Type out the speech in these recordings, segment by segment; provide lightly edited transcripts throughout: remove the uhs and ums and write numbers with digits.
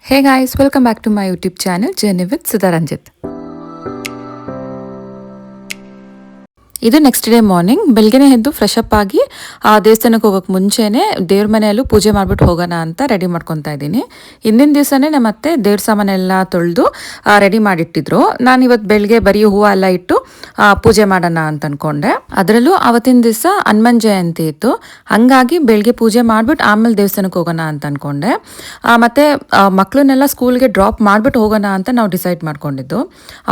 Hey guys, welcome back to my YouTube channel Journey with Sudha Ranjit. ಇದು next day morning ಬೆಳಗ್ಗೆನೇ ಎದ್ದು fresh up ಆಗಿ ದೇವಸ್ಥಾನಕ್ಕೆ ಹೋಗೋಕೆ ಮುಂಚೆನೇ ದೇವ್ರ ಮನೆಯಲ್ಲೂ ಪೂಜೆ ಮಾಡ್ಬಿಟ್ಟು ಹೋಗೋಣ ಅಂತ ರೆಡಿ ಮಾಡ್ಕೊತಾ ಇದ್ದೀನಿ. ಹಿಂದಿನ ದಿವಸನೇ ನಮ್ಮ ಅತ್ತೆ ದೇವ್ರ ಸಾಮಾನೆಲ್ಲ ತೊಳೆದು ರೆಡಿ ಮಾಡಿಟ್ಟಿದ್ರು. ನಾನು ಇವತ್ತು ಬೆಳಗ್ಗೆ ಬರೀ ಹೂವು ಎಲ್ಲ ಇಟ್ಟು ಪೂಜೆ ಮಾಡೋಣ ಅಂತ ಅನ್ಕೊಂಡೆ. ಅದರಲ್ಲೂ ಅವತ್ತಿನ ದಿವಸ ಹನುಮಾನ್ ಜಯಂತಿ ಇತ್ತು, ಹಂಗಾಗಿ ಬೆಳಗ್ಗೆ ಪೂಜೆ ಮಾಡ್ಬಿಟ್ಟು ಆಮೇಲೆ ದೇವಸ್ಥಾನಕ್ಕೆ ಹೋಗೋಣ ಅಂತ ಅನ್ಕೊಂಡೆ. ಮತ್ತೆ ಮಕ್ಕಳನ್ನೆಲ್ಲ ಸ್ಕೂಲ್ಗೆ ಡ್ರಾಪ್ ಮಾಡ್ಬಿಟ್ಟು ಹೋಗೋಣ ಅಂತ ನಾವು ಡಿಸೈಡ್ ಮಾಡ್ಕೊಂಡಿದ್ದು.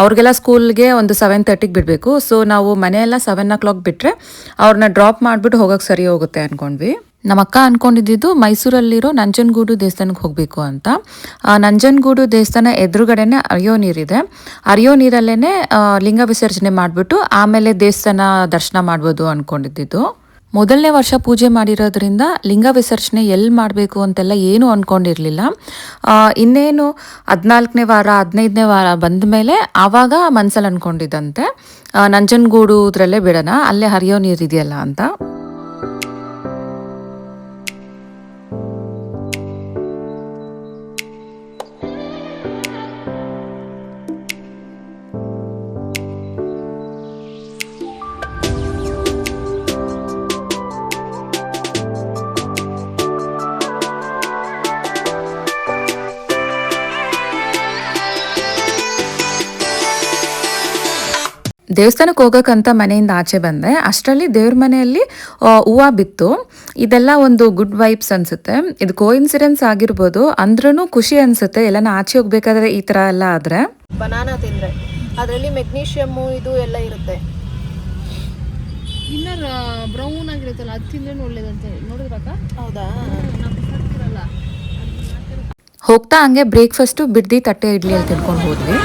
ಅವ್ರಿಗೆಲ್ಲ ಸ್ಕೂಲ್ಗೆ ಒಂದು 7:30ಗೆ ಬಿಡಬೇಕು. ಸೊ ನಾವು ಮನೆಯೆಲ್ಲ 7 o'clock ಬಿಟ್ಟರೆ ಅವ್ರನ್ನ ಡ್ರಾಪ್ ಮಾಡಿಬಿಟ್ಟು ಹೋಗೋಕೆ ಸರಿ ಹೋಗುತ್ತೆ ಅಂದ್ಕೊಂಡ್ವಿ. ನಮ್ಮ ಅಕ್ಕ ಅಂದ್ಕೊಂಡಿದ್ದು ಮೈಸೂರಲ್ಲಿರೋ ನಂಜನಗೂಡು ದೇವಸ್ಥಾನಕ್ಕೆ ಹೋಗಬೇಕು ಅಂತ. ನಂಜನಗೂಡು ದೇವಸ್ಥಾನ ಎದುರುಗಡೆನೆ ಅರಿಯೋ ನೀರಿದೆ. ಅರಿಯೋ ನೀರಲ್ಲೇ ಲಿಂಗ ವಿಸರ್ಜನೆ ಮಾಡಿಬಿಟ್ಟು ಆಮೇಲೆ ದೇವಸ್ಥಾನ ದರ್ಶನ ಮಾಡ್ಬೋದು ಅಂದ್ಕೊಂಡಿದ್ದು. ಮೊದಲನೇ ವರ್ಷ ಪೂಜೆ ಮಾಡಿರೋದ್ರಿಂದ ಲಿಂಗ ವಿಸರ್ಜನೆ ಎಲ್ಲಿ ಮಾಡಬೇಕು ಅಂತೆಲ್ಲ ಏನೂ ಅಂದ್ಕೊಂಡಿರಲಿಲ್ಲ. ಇನ್ನೇನು 14ನೇ ವಾರ 15ನೇ ವಾರ ಬಂದ ಮೇಲೆ ಆವಾಗ ಮನಸ್ಸಲ್ಲಿ ಅಂದ್ಕೊಂಡಿದ್ದಂತೆ ನಂಜನಗೂಡುದ್ರಲ್ಲೇ ಬಿಡೋಣ, ಅಲ್ಲೇ ಹರಿಯೋ ನೀರಿದೆಯಲ್ಲ ಅಂತ. ದೇವಸ್ಥಾನಕ್ಕೆ ಹೋಗೋಕ್ಕಂತ ಮನೆಯಿಂದ ಆಚೆ ಬಂದೆ. ಅಷ್ಟರಲ್ಲಿ ದೇವ್ರ ಮನೆಯಲ್ಲಿ ಹೂವು ಬಿತ್ತು. ಇದೆಲ್ಲ ಒಂದು ಗುಡ್ ವೈಬ್ಸ್ ಅನಿಸುತ್ತೆ. ಇದು ಕೋಇನ್ಸಿಡೆನ್ಸ್ ಆಗಿರ್ಬೋದು, ಅಂದ್ರೂ ಖುಷಿ ಅನಿಸುತ್ತೆ. ಎಲ್ಲನ ಆಚೆ ಹೋಗ್ಬೇಕಾದ್ರೆ ಈ ಥರ ಎಲ್ಲ ಆದರೆ. ಬನಾನಾ ತಿಂದರೆ ಅದರಲ್ಲಿ ಮೆಗ್ನೀಷಿಯಮ್ಮು ಇದು ಎಲ್ಲ ಇರುತ್ತೆ. ಇನ್ನರ್ ಬ್ರೌನ್ ಆಗಿರುತ್ತಲ್ಲ, ಅದು ತಿಂದ್ರೆ ಒಳ್ಳೇದಂತೆ. ನೋಡಿದ್ರಕ್ಕ? ಹೌದಾ? ಹೋಗ್ತಾ ಹಂಗೆ ಬ್ರೇಕ್ಫಾಸ್ಟು ಬಿಡ್ದಿ ತಟ್ಟೆ ಇಡ್ಲಿ ಅಲ್ಲಿ ತಿನ್ಕೊಂಡು ಹೋದ್ವಿ.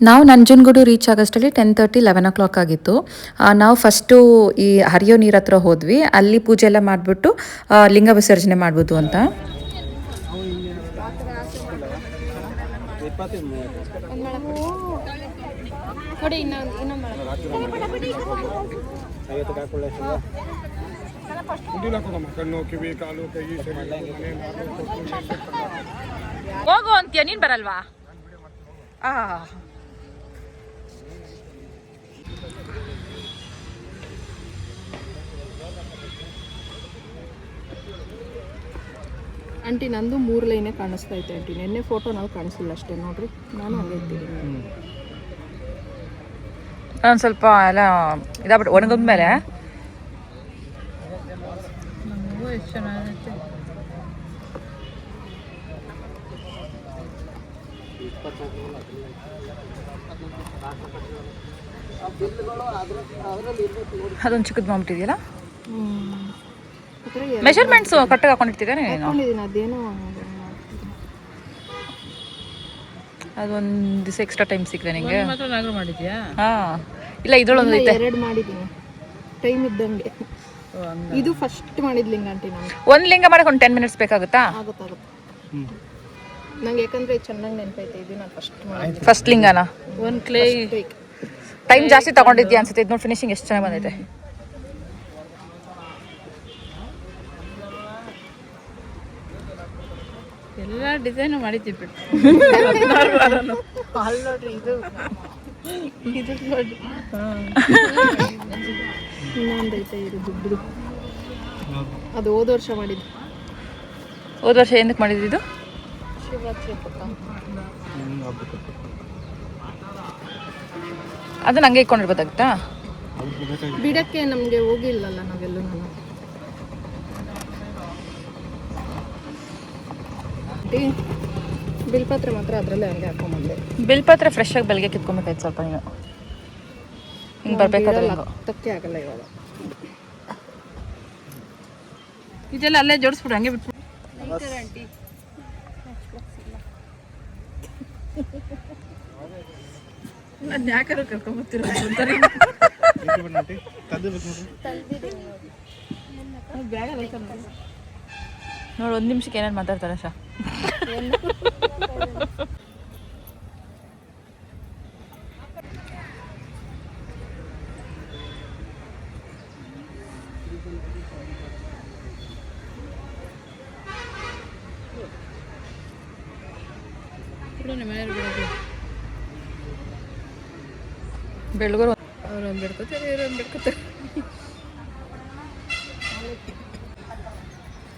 ನಾವು ನಂಜನಗೂಡು ರೀಚ್ ಆಗೋಷ್ಟರಲ್ಲಿ 10:30 11 o'clock ಆಗಿತ್ತು. ನಾವು ಫಸ್ಟು ಈ ಹರಿಯೋ ನೀರು ಹತ್ರ ಹೋದ್ವಿ. ಅಲ್ಲಿ ಪೂಜೆ ಎಲ್ಲ ಮಾಡಿಬಿಟ್ಟು ಲಿಂಗ ವಿಸರ್ಜನೆ ಮಾಡ್ಬೋದು ಅಂತ. ಹೋಗು ಅಂತೀಯ, ನೀನು ಬರಲ್ವಾ? ಆಂಟಿ ನಂದು 3 ಲೈನೇ ಕಾಣಿಸ್ತಾ ಐತೆ ಆಂಟಿ. ನಿನ್ನೆ ಫೋಟೋ ನಾವು ಕಾಣಿಸಿಲ್ಲ ಅಷ್ಟೇ ನೋಡ್ರಿ. ನಾನು ಹಂಗೆ ಇದ್ದೀನಿ. ಒಂದು ಸ್ವಲ್ಪ ಎಲ್ಲ ಇದಾಗ್ಬಿಟ್ಟು ಒಣಗಿದ ಮೇಲೆ ಎಷ್ಟು ಚೆನ್ನಾಗೈತೆ. ಅದೊಂದು ಚಿಕ್ಕದು ಮಾಡ್ಬಿಟ್ಟಿದೆಯಲ್ಲ. ಮೆಷರ್ಮೆಂಟ್ಸು ಕರೆಕ್ಟಾಗಿ ಹಾಕೊಂಡಿರ್ತಿದ್ದೇನೆ ನೀನು. ಅದೇನೋ ಅದೊಂದು ದಿವಸ ಎಕ್ಸ್ಟ್ರಾ ಟೈಮ್ ಸಿಕ್ಕಿದೆ ನಿಮಗೆ. ಮಾಡಿದ್ಯಾ? ಹಾಂ, ಇಲ್ಲ ಇದರೊಳಗೆ 2 ಮಾಡಿದ್ದೀನಿ ಟೈಮ್ ಇದ್ದಂಗೆ. ಇದು ಫಸ್ಟ್ ಮಾಡಿದ ಲಿಂಗ ಆಂಟಿ. ನಾನು ಒಂದು ಲಿಂಗ ಮಾಡಕ್ಕೆ ಒಂದು 10 minutes ಬೇಕಾಗುತ್ತಾ? ಆಗುತ್ತೆ. ನಂಗೆ ಯಾಕಂದ್ರೆ ಚೆನ್ನಾಗಿ ನೆನಪೈತೆ. ಇದು ನಾನು ಫಸ್ಟ್ ಲಿಂಗನ ಒಂದು ಕ್ಲೇ ಟೈಮ್ ಜಾಸ್ತಿ ತಗೊಂಡಿದ್ಯಾ ಅನ್ಸುತ್ತೆ. ಇದು ನೋಡಿ ಫಿನಿಶಿಂಗ್ ಎಷ್ಟು ಚೆನ್ನಾಗಿ ಬಂದೈತೆ. ಎಲ್ಲ ಡಿಸೈನು ಮಾಡಿದ್ದೀವಿ. ಅಲ್ಲಿ ನೋಡ್ರಿ, ಇದು ನೋಡಿ ಇನ್ನೊಂದೈತೆ ಇದು ದುಡ್ಡು. ಅದು ಹೋದ ವರ್ಷ ಮಾಡಿದ್ದು. ಹೋದ ವರ್ಷ ಏನಕ್ಕೆ ಮಾಡಿದ್ದು? ಶಿವರಾತ್ರಿ ಪಕ್ಕ. ಅದನ್ನ ಹಂಗೆ ಇಟ್ಕೊಂಡಿರ್ಬೋದಾಗುತ್ತಾ? ಬಿಡಕ್ಕೆ ನಮಗೆ ಹೋಗಿಲ್ಲಲ್ಲ ನಾವೆಲ್ಲೂ. ನಾನು ಬಿಲ್ಪತ್ರೆ ಮಾತ್ರ ಅದರಲ್ಲೇ ಹಂಗೆ ಹಾಕೊಂಬಂದೆ. ಬಿಲ್ಪತ್ರೆ ಫ್ರೆಶ್ ಆಗಿ ಬೆಳಗ್ಗೆ ಕಿತ್ಕೊಬೇಕಾಯ್ತು ಸ್ವಲ್ಪ. ನೀನು ಹಿಂಗೆ ಬರ್ಬೇಕಾದ್ರೆ ತಕ್ಕೆ ಆಗಲ್ಲ ಇವಾಗ. ಇದೆಲ್ಲ ಅಲ್ಲೇ ಜೋಡಿಸ್ಬಿಡು, ಹಂಗೆ ಬಿಟ್ಬಿಡು. ಆಂಟಿ ನಾನು ಯಾಕಾರು ಕರ್ಕೊಂಬರ್ತೀರ ಬ್ಯಾಗಲ್ಲಿ ಐತೆ ನೋಡಿ 1 ನಿಮಿಷಕ್ಕೆ ಏನೇನು ಮಾತಾಡ್ತಾರೆ ಶಾ. ಬೆಳಗರು ಅವ್ರೊಂದು ಬಿಡ್ಕೋತಾರೆ ಇವ್ರೊಂದು ಬಿಡ್ಕೋತಾರೆ.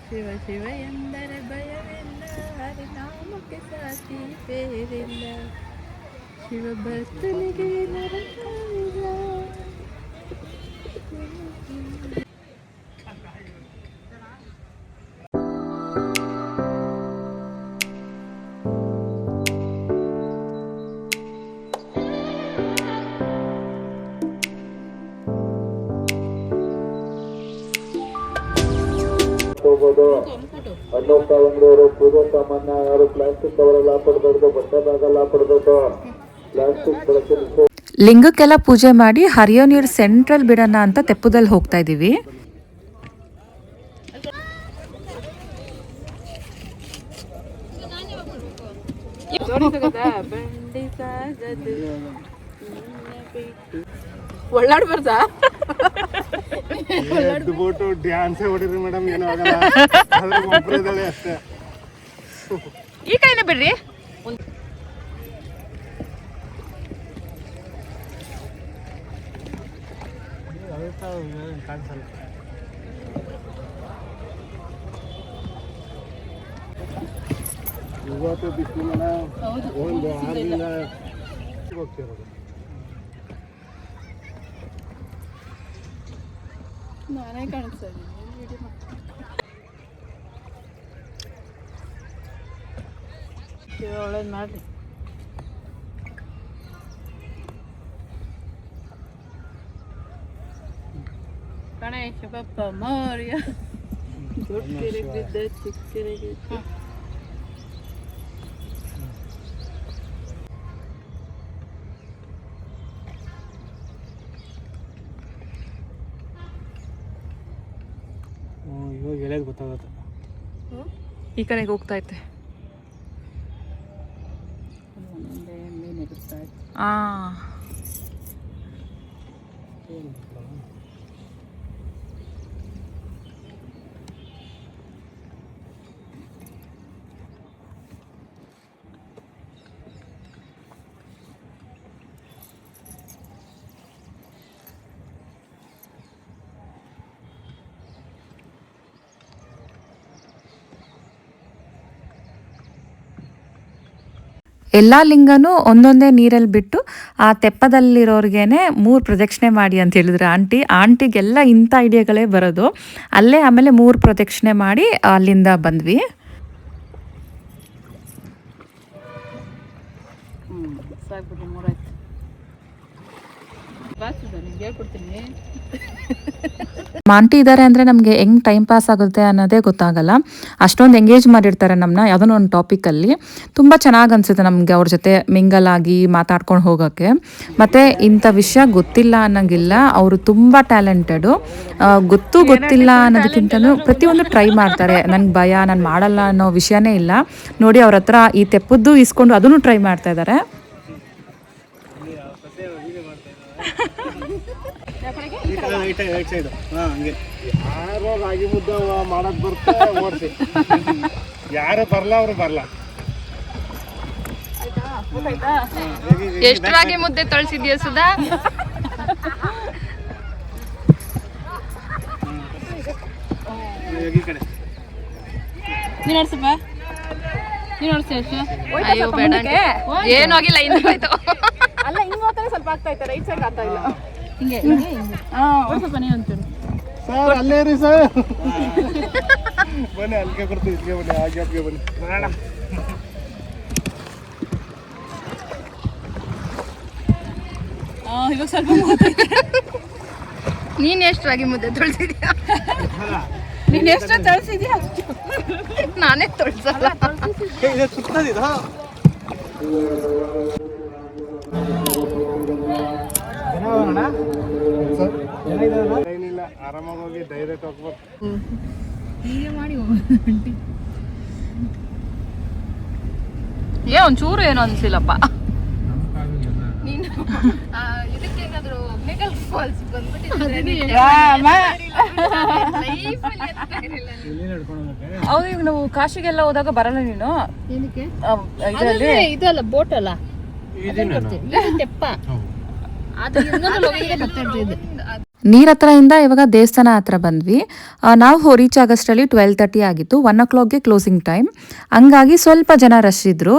ಶಿವ ಶಿವ ಎಂದರೆ ಭಯವಿಲ್ಲ, ಹರಿನಾಮಕ್ಕೆ ಸಾಟಿ ಬೇರಿಲ್ಲ, ಶಿವ ಭಕ್ತನಿಗೆ ನರಕವಿಲ್ಲ. ಅಣ್ಣಪ್ಪ ಅಂಗಡಿಯವರು ಪೂಜಾ ಸಾಮಾನ್ಯ ಯಾರು ಪ್ಲಾಸ್ಟಿಕ್ ಕವರ್ ಎಲ್ಲ ಹಾಕೊಡ್ಬಾರ್ದು, ಬಟ್ಟೆ ಬ್ಯಾಗ್ ಎಲ್ಲ ಹಾಕೊಡ್ಬೇಕು, ಪ್ಲಾಸ್ಟಿಕ್ ಬಳಕೆ ನಿಷೇಧ. ಲಿಂಗಕ್ಕೆಲ್ಲ ಪೂಜೆ ಮಾಡಿ ಹರಿಯೋ ನೀರು ಸೆಂಟ್ರಲ್ ಬಿಡೋಣ ಅಂತ ತೆಪ್ಪದಲ್ಲಿ ಹೋಗ್ತಾ ಇದ್ದೀವಿ. ಒಳ್ಳಾಡ್ಬಾರ್ದಾ? ಬಿಟ್ಟು ಡ್ಯಾನ್ಸೇ ಹೊಡಿರಿ ಮೇಡಮ್, ಏನೂ ಆಗಲ್ಲ. ಒಬ್ಬರೇ ಇದ್ದಾಳೆ ಅಷ್ಟೇ. ಈ ಕೈನ ಬಿಡ್ರಿ. ಇವತ್ತು ಬಿಸಿಲು ಒಂದು 6 ದಿನ ಹೋಗ್ತಿರೋದು. ನಾನೇ ಕಾಣಿಸ್ತಾ ಇದ್ದೀನಿ. ಒಳ್ಳೇದು ಮಾಡ್ರಿ. ಗಣೇಶ ಬಪ್ಪ ಮೌರ್ಯ ದೊಡ್ಡರಿಗೆ ಬಿದ್ದ ಚಿಕ್ಕರಿಗೆ. ಇವಾಗ ಎಳೆದು ಗೊತ್ತಾಗುತ್ತೆ. ಈ ಕಡೆಗೆ ಹೋಗ್ತಾ ಐತೆ. ಎಲ್ಲ ಲಿಂಗನೂ ಒಂದೊಂದೇ ನೀರಲ್ಲಿ ಬಿಟ್ಟು ಆ ತೆಪ್ಪದಲ್ಲಿರೋರ್ಗೇನೆ 3 ಪ್ರದಕ್ಷಿಣೆ ಮಾಡಿ ಅಂತ ಹೇಳಿದ್ರು ಆಂಟಿಗೆಲ್ಲ ಇಂಥ ಐಡಿಯಾಗಳೇ ಬರೋದು. ಅಲ್ಲೇ ಆಮೇಲೆ 3 ಪ್ರದಕ್ಷಿಣೆ ಮಾಡಿ ಅಲ್ಲಿಂದ ಬಂದ್ವಿ. ಸಾಕ್ಬಿಟ್ಟು 3 ಆಯ್ತು. ಬಾಸುದ ನಿಂಗೆ ಹೇಳ್ಕೊಡ್ತೀನಿ. ಆಂಟಿ ಇದ್ದಾರೆ ಅಂದರೆ ನಮಗೆ ಹೆಂಗೆ ಟೈಮ್ ಪಾಸ್ ಆಗುತ್ತೆ ಅನ್ನೋದೇ ಗೊತ್ತಾಗಲ್ಲ. ಅಷ್ಟೊಂದು ಎಂಗೇಜ್ ಮಾಡಿರ್ತಾರೆ ನಮ್ಮನ್ನ ಯಾವುದೋ ಒಂದು ಟಾಪಿಕಲ್ಲಿ. ತುಂಬ ಚೆನ್ನಾಗಿ ಅನಿಸುತ್ತೆ ನಮಗೆ ಅವ್ರ ಜೊತೆ ಮಿಂಗಲ್ ಆಗಿ ಮಾತಾಡ್ಕೊಂಡು ಹೋಗೋಕ್ಕೆ. ಮತ್ತು ಇಂಥ ವಿಷಯ ಗೊತ್ತಿಲ್ಲ ಅನ್ನೋಂಗಿಲ್ಲ, ಅವರು ತುಂಬ ಟ್ಯಾಲೆಂಟೆಡು. ಗೊತ್ತಿಲ್ಲ ಅನ್ನೋದಕ್ಕಿಂತಲೂ ಪ್ರತಿಯೊಂದು ಟ್ರೈ ಮಾಡ್ತಾರೆ. ನನಗೆ ಭಯ, ನಾನು ಮಾಡಲ್ಲ ಅನ್ನೋ ವಿಷಯನೇ ಇಲ್ಲ. ನೋಡಿ ಅವ್ರ ಹತ್ರ ಈ ತೆಪ್ಪದ್ದು ಇಸ್ಕೊಂಡು ಅದನ್ನು ಟ್ರೈ ಮಾಡ್ತಾ ಇದ್ದಾರೆ. ಯಾರೋ ರಾಗಿ ಮುದ್ದೆ ಮಾಡಕ್ ಬರ್ತಾ ಓಡಿಸಿ, ಯಾರು ಬರಲ್ಲ ಅವರು ಬರಲ್ಲ. ಎಷ್ಟು ರಾಗಿ ಮುದ್ದೆ ತೊಳ್ಸಿದ್ಯಾ ಸುಧಾ? ನೀನು ನೋಡ್ಸಪ್ಪ, ನೀನು ನೋಡ್ಸಿ ಅಷ್ಟು. ಅಯ್ಯೋ ಬೇಡ, ಏನೂ ಆಗಿಲ್ಲ, ಹಿಂದೆ ಅಲ್ಲ ಹಿಂಗೆ ಹೋಗ್ತಾರೆ. ಸ್ವಲ್ಪ ಆಗ್ತಾ ಇತ್ತು, ರೈಟ್ ಸೈಡ್ ಆಗ್ತಾ ಇಲ್ಲ. ಹಿಂಗೆ ಸ್ವಲ್ಪ ನೀವು ಅಂತೀರಿ ಸರ್, ಅಲ್ಲೇ ರೀ ಸರ್. ಬನ್ನಿ, ಅಲ್ಲಿಗೆ ಕೊಡ್ತೀವಿ, ಇದಕ್ಕೆ ಬನ್ನಿ, ಹಾಗೆ ಬನ್ನಿ. ಬೇಡ, ಇವಾಗ ಸ್ವಲ್ಪ ನೀನು ಎಷ್ಟು ರಾಗಿ ಮುದ್ದೆ ತೊಳ್ಸಿದ್ಯಾ? ನೀನು ಎಷ್ಟು ತೊಳ್ಸಿದ್ಯಾ? ನಾನೇ ತೊಳ್ಸಲ್ಲ. ಸುತ್ತದಿದ ಏನಿಲ್ಲ, ಆರಾಮಾಗಿ ಹೋಗಿ ಡೈರೆಕ್ಟ್ ಹೋಗ್ಬೇಕು. ಹೀಗೆ ಮಾಡಿ ಒಂಚೂರು ಏನೋ ಅನ್ಸಿಲ್ಲಪ್ಪ. ನೀನು ಇದಕ್ಕೇನಾದ್ರು ಮೇಕಲ್ ಫಾಲ್ಸ್ ಹೌದು. ಈಗ ನಾವು ಕಾಶಿಗೆಲ್ಲ ಹೋದಾಗ ಬರಲ್ಲ ನೀನು? ಇದರಲ್ಲಿ ಇದಲ್ಲ ಬೋಟ್ ಅಲ್ಲ, ತೆಪ್ಪ. ನೀರ್ ಹತ್ರ ಇಂದ ಇವಾಗ ದೇವಸ್ಥಾನ ಹತ್ರ ಬಂದ್ವಿ. ನಾವು ರೀಚ್ ಆಗಷ್ಟರಲ್ಲಿ 12:30 ಆಗಿತ್ತು. 1 o'clockಗೆ ಕ್ಲೋಸಿಂಗ್ ಟೈಮ್, ಹಂಗಾಗಿ ಸ್ವಲ್ಪ ಜನ ರಶ್ ಇದ್ರು.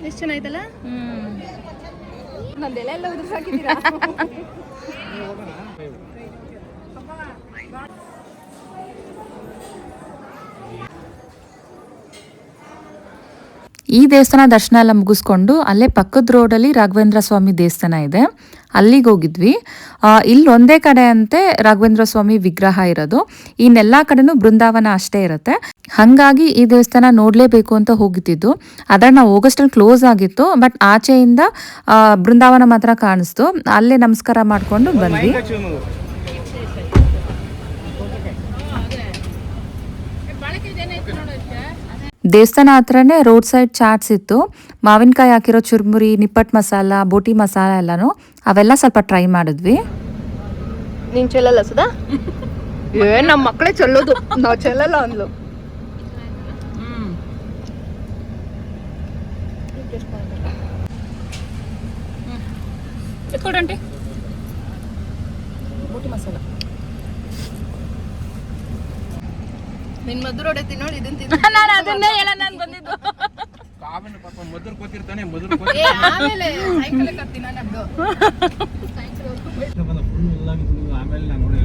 ಎಷ್ಟು ಚೆನ್ನಾಯ್ತಲ್ಲ. ನಂದೆಲ್ಲ ಎಲ್ಲ ಉದುರ್ಸಾಕಿದ್ದೀರಾ? ಈ ದೇವಸ್ಥಾನ ದರ್ಶನ ಎಲ್ಲ ಮುಗಿಸ್ಕೊಂಡು ಅಲ್ಲೇ ಪಕ್ಕದ ರೋಡಲ್ಲಿ ರಾಘವೇಂದ್ರ ಸ್ವಾಮಿ ದೇವಸ್ಥಾನ ಇದೆ, ಅಲ್ಲಿಗೆ ಹೋಗಿದ್ವಿ. ಇಲ್ಲಿ ಒಂದೇ ಕಡೆ ಅಂತೆ ರಾಘವೇಂದ್ರ ಸ್ವಾಮಿ ವಿಗ್ರಹ ಇರೋದು, ಇನ್ನೆಲ್ಲ ಕಡೆನೂ ಬೃಂದಾವನ ಅಷ್ಟೇ ಇರುತ್ತೆ. ಹಾಗಾಗಿ ಈ ದೇವಸ್ಥಾನ ನೋಡಲೇಬೇಕು ಅಂತ ಹೋಗಿದ್ದು. ಆದರೆ ನಾವು ಹೋಗೋಷ್ಟಲ್ಲಿ ಕ್ಲೋಸ್ ಆಗಿತ್ತು, ಬಟ್ ಆಚೆಯಿಂದ ಬೃಂದಾವನ ಮಾತ್ರ ಕಾಣಿಸ್ತು. ಅಲ್ಲೇ ನಮಸ್ಕಾರ ಮಾಡಿಕೊಂಡು ಬಂದ್ವಿ. ದೇವಸ್ಥಾನ ಹತ್ರನೇ ರೋಡ್ ಸೈಡ್ ಚಾಟ್ಸ್ ಇತ್ತು. ಮಾವಿನಕಾಯಿ ಹಾಕಿರೋ ಚುರ್ಮುರಿ, ನಿಪ್ಪಟ್ಟು ಮಸಾಲ, ಬೋಟಿ ಮಸಾಲ ಎಲ್ಲನೂ ಅವೆಲ್ಲ ಸ್ವಲ್ಪ ಟ್ರೈ ಮಾಡಿದ್ವಿ. ನೀನ್ ಚೆಲ್ಲಲ್ಲ ಸುಧಾ? ನಮ್ಮ ಮಕ್ಕಳೇ ಚೆಲ್ಲೋದು, ನಾವು ಚೆಲ್ಲಲ್ಲ ಅಂದ್ಲು. ಎತ್ಕೊಡಂಟಿ ಬೋಟಿ ಮಸಾಲ. ನಿನ್ ಮಧುರ ಹೊಡೆ ತಿನ್ನೋಳು ಇದನ್ನ ತಿನ್ನ. ನಾನು ಅದನ್ನೇ ಹೇಳ ನಾನು ಬಂದಿದ್ದು. ಕಾವಿನ ಪಾಪ ಮಧುರ ಕೂತಿರ್ತಾನೆ, ಮಧುರ ಕೂತಿ ಆಮೇಲೆ ಸೈಕಲ್ ಕರ್ತೀನಿ ನಾನು. ಆಮೇಲೆ ನಾನು ನೋಡಿ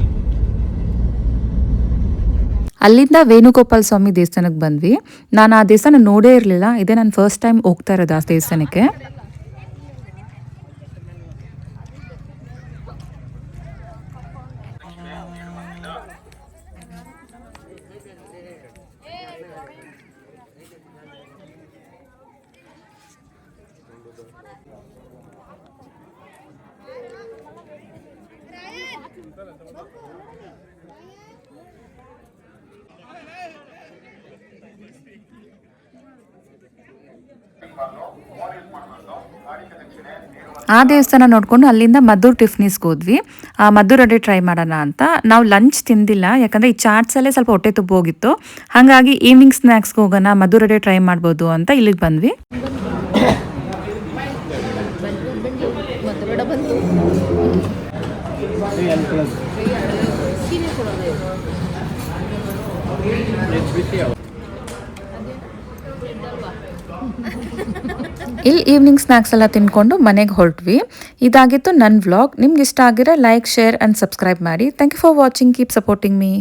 ಅಲ್ಲಿಂದ ವೇಣುಗೋಪಾಲ ಸ್ವಾಮಿ ದೇವಸ್ಥಾನಕ್ಕೆ ಬಂದ್ವಿ. ನಾನು ಆ ದೇವಸ್ಥಾನ ನೋಡೇ ಇರಲಿಲ್ಲ, ಇದೇ ನಾನು ಫಸ್ಟ್ ಟೈಮ್ ಹೋಗ್ತಾ ಇರೋದು ಆ ದೇವಸ್ಥಾನಕ್ಕೆ. ಆ ದೇವಸ್ಥಾನ ನೋಡಿಕೊಂಡು ಅಲ್ಲಿಂದ ಮದ್ದೂರು ಟಿಫ್ನೀಸ್ಗೆ ಹೋದ್ವಿ. ಮದ್ದೂರು ಅಡ್ಡೆ ಟ್ರೈ ಮಾಡೋಣ ಅಂತ. ನಾವು ಲಂಚ್ ತಿಂದಿಲ್ಲ, ಯಾಕಂದರೆ ಈ ಚಾಟ್ಸಲ್ಲೇ ಸ್ವಲ್ಪ ಹೊಟ್ಟೆ ತುಂಬ ಹೋಗಿತ್ತು. ಹಾಗಾಗಿ ಈವ್ನಿಂಗ್ ಸ್ನ್ಯಾಕ್ಸ್ಗೆ ಹೋಗೋಣ, ಮದ್ದೂರು ಅಡ್ಡೆ ಟ್ರೈ ಮಾಡ್ಬೋದು ಅಂತ ಇಲ್ಲಿಗೆ ಬಂದ್ವಿ. ಇಲ್ಲಿ ಈವ್ನಿಂಗ್ ಸ್ನ್ಯಾಕ್ಸ್ ಎಲ್ಲ ತಿನ್ಕೊಂಡು ಮನೆಗೆ ಹೊರಟ್ವಿ. ಇದಾಗಿತ್ತು ನನ್ನ ವ್ಲಾಗ್. ನಿಮ್ಗೆ ಇಷ್ಟ ಆಗಿರೋ ಲೈಕ್, ಶೇರ್ ಆ್ಯಂಡ್ ಸಬ್ಸ್ಕ್ರೈಬ್ ಮಾಡಿ. Thank you for watching. Keep supporting me.